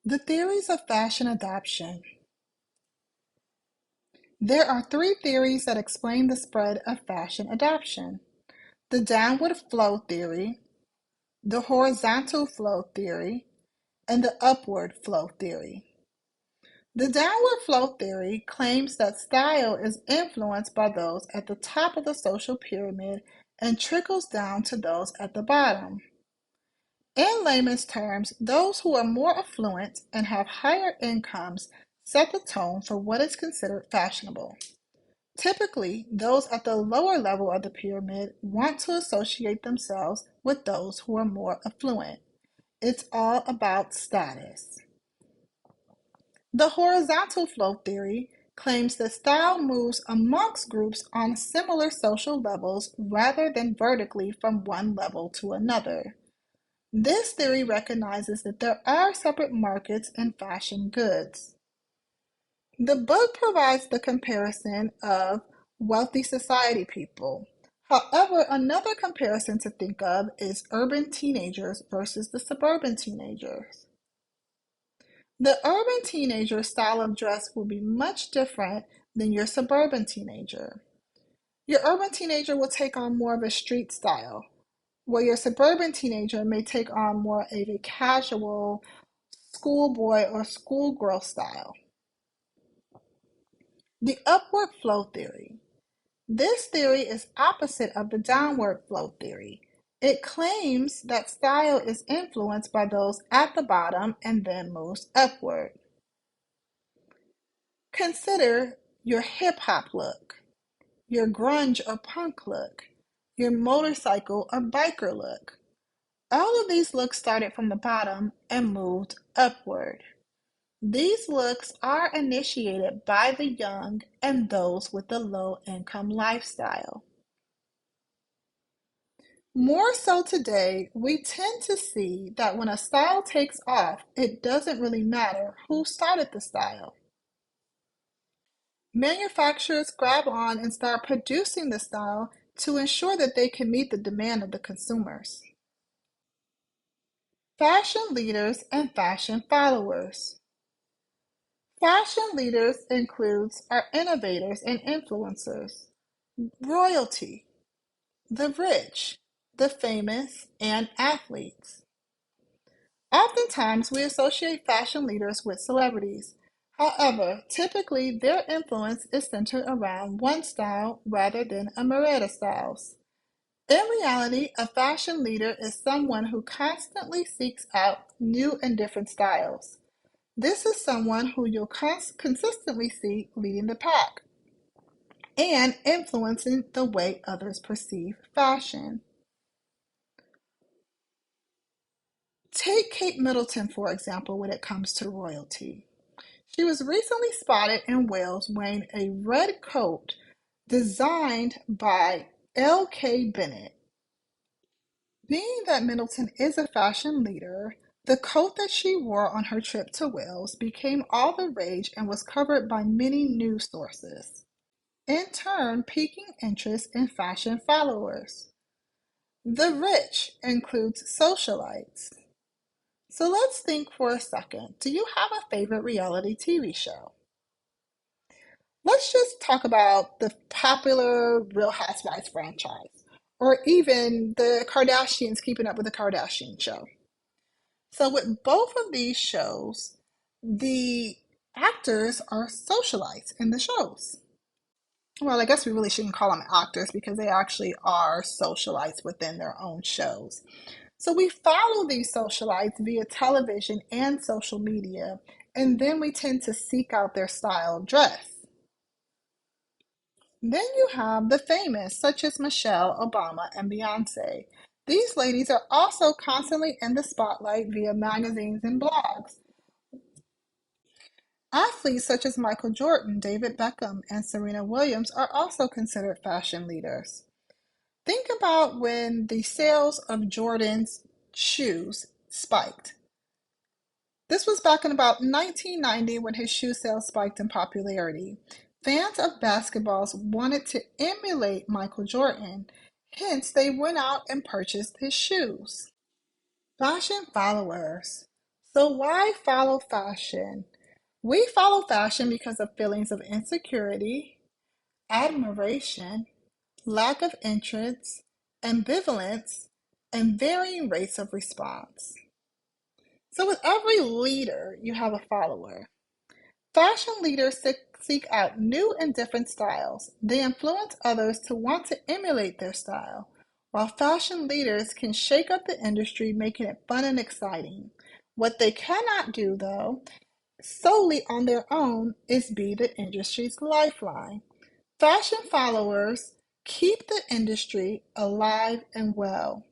The theories of fashion adoption. There are three theories that explain the spread of fashion adoption: the downward flow theory, the horizontal flow theory, and the upward flow theory. The downward flow theory claims that style is influenced by those at the top of the social pyramid and trickles down to those at the bottom. In layman's terms, those who are more affluent and have higher incomes set the tone for what is considered fashionable. Typically, those at the lower level of the pyramid want to associate themselves with those who are more affluent. It's all about status. The horizontal flow theory claims that style moves amongst groups on similar social levels rather than vertically from one level to another. This theory recognizes that there are separate markets in fashion goods. The book provides the comparison of wealthy society people. However, another comparison to think of is urban teenagers versus the suburban teenagers. The urban teenager style of dress will be much different than your suburban teenager. Your urban teenager will take on more of a street style, while your suburban teenager may take on more of a casual schoolboy or schoolgirl style. The upward flow theory. This theory is opposite of the downward flow theory. It claims that style is influenced by those at the bottom and then moves upward. Consider your hip hop look, your grunge or punk look, your motorcycle or biker look. All of these looks started from the bottom and moved upward. These looks are initiated by the young and those with a low income lifestyle. More so today, we tend to see that when a style takes off, it doesn't really matter who started the style. Manufacturers grab on and start producing the style to ensure that they can meet the demand of the consumers. Fashion leaders and fashion followers. Fashion leaders includes our innovators and influencers, royalty, the rich, the famous, and athletes. Oftentimes, we associate fashion leaders with celebrities. However, typically their influence is centered around one style rather than a myriad of styles. In reality, a fashion leader is someone who constantly seeks out new and different styles. This is someone who you'll consistently see leading the pack and influencing the way others perceive fashion. Take Kate Middleton, for example, when it comes to royalty. She was recently spotted in Wales wearing a red coat designed by L.K. Bennett. Being that Middleton is a fashion leader, the coat that she wore on her trip to Wales became all the rage and was covered by many news sources, in turn piquing interest in fashion followers. The rich includes socialites. So let's think for a second. Do you have a favorite reality TV show? Let's just talk about the popular Real Housewives franchise, or even the Kardashians keeping up with the Kardashian show. So, with both of these shows, the actors are socialites in the shows. Well, I guess we really shouldn't call them actors because they actually are socialites within their own shows. So, we follow these socialites via television and social media, and then we tend to seek out their style of dress. Then you have the famous, such as Michelle Obama and Beyonce. These ladies are also constantly in the spotlight via magazines and blogs. Athletes such as Michael Jordan, David Beckham, and Serena Williams are also considered fashion leaders. Think about when the sales of Jordan's shoes spiked. This was back in about 1990 when his shoe sales spiked in popularity. Fans of basketballs wanted to emulate Michael Jordan, hence they went out and purchased his shoes. Fashion followers. So why follow fashion? We follow fashion because of feelings of insecurity, admiration, lack of interest, ambivalence, and varying rates of response. So with every leader, you have a follower. Fashion leaders seek out new and different styles. They influence others to want to emulate their style, while fashion leaders can shake up the industry, making it fun and exciting. What they cannot do, though, solely on their own, is be the industry's lifeline. Fashion followers keep the industry alive and well.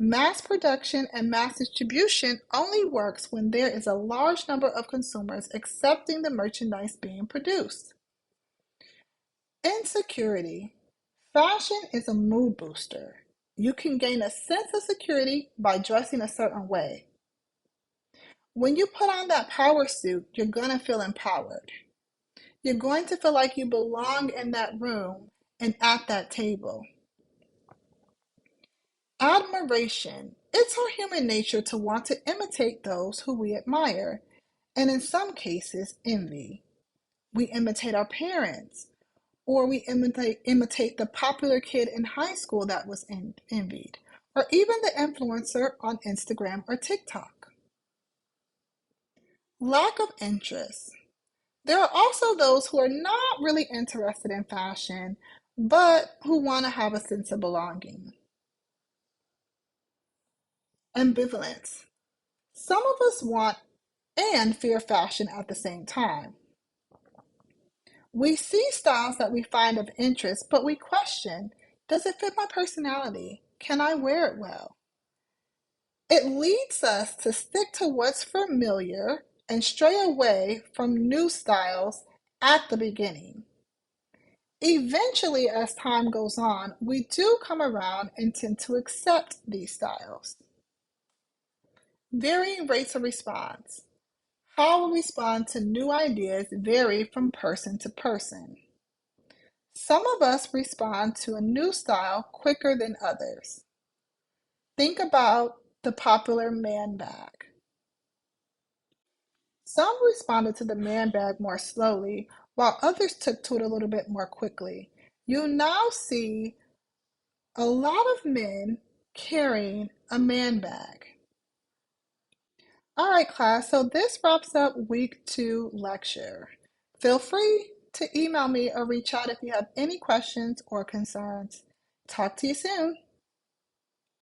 Mass production and mass distribution only works when there is a large number of consumers accepting the merchandise being produced. Insecurity. Fashion is a mood booster. You can gain a sense of security by dressing a certain way. When you put on that power suit, you're going to feel empowered. You're going to feel like you belong in that room and at that table. Admiration. It's our human nature to want to imitate those who we admire, and in some cases, envy. We imitate our parents, or we imitate the popular kid in high school that was envied, or even the influencer on Instagram or TikTok. Lack of interest. There are also those who are not really interested in fashion, but who want to have a sense of belonging. Ambivalence. Some of us want and fear fashion at the same time. We see styles that we find of interest, but we question, does it fit my personality? Can I wear it well? It leads us to stick to what's familiar and stray away from new styles at the beginning. Eventually, as time goes on, we do come around and tend to accept these styles. Varying rates of response. How we respond to new ideas vary from person to person. Some of us respond to a new style quicker than others. Think about the popular man bag. Some responded to the man bag more slowly, while others took to it a little bit more quickly. You now see a lot of men carrying a man bag. All right, class, so this wraps up week 2 lecture. Feel free to email me or reach out if you have any questions or concerns. Talk to you soon.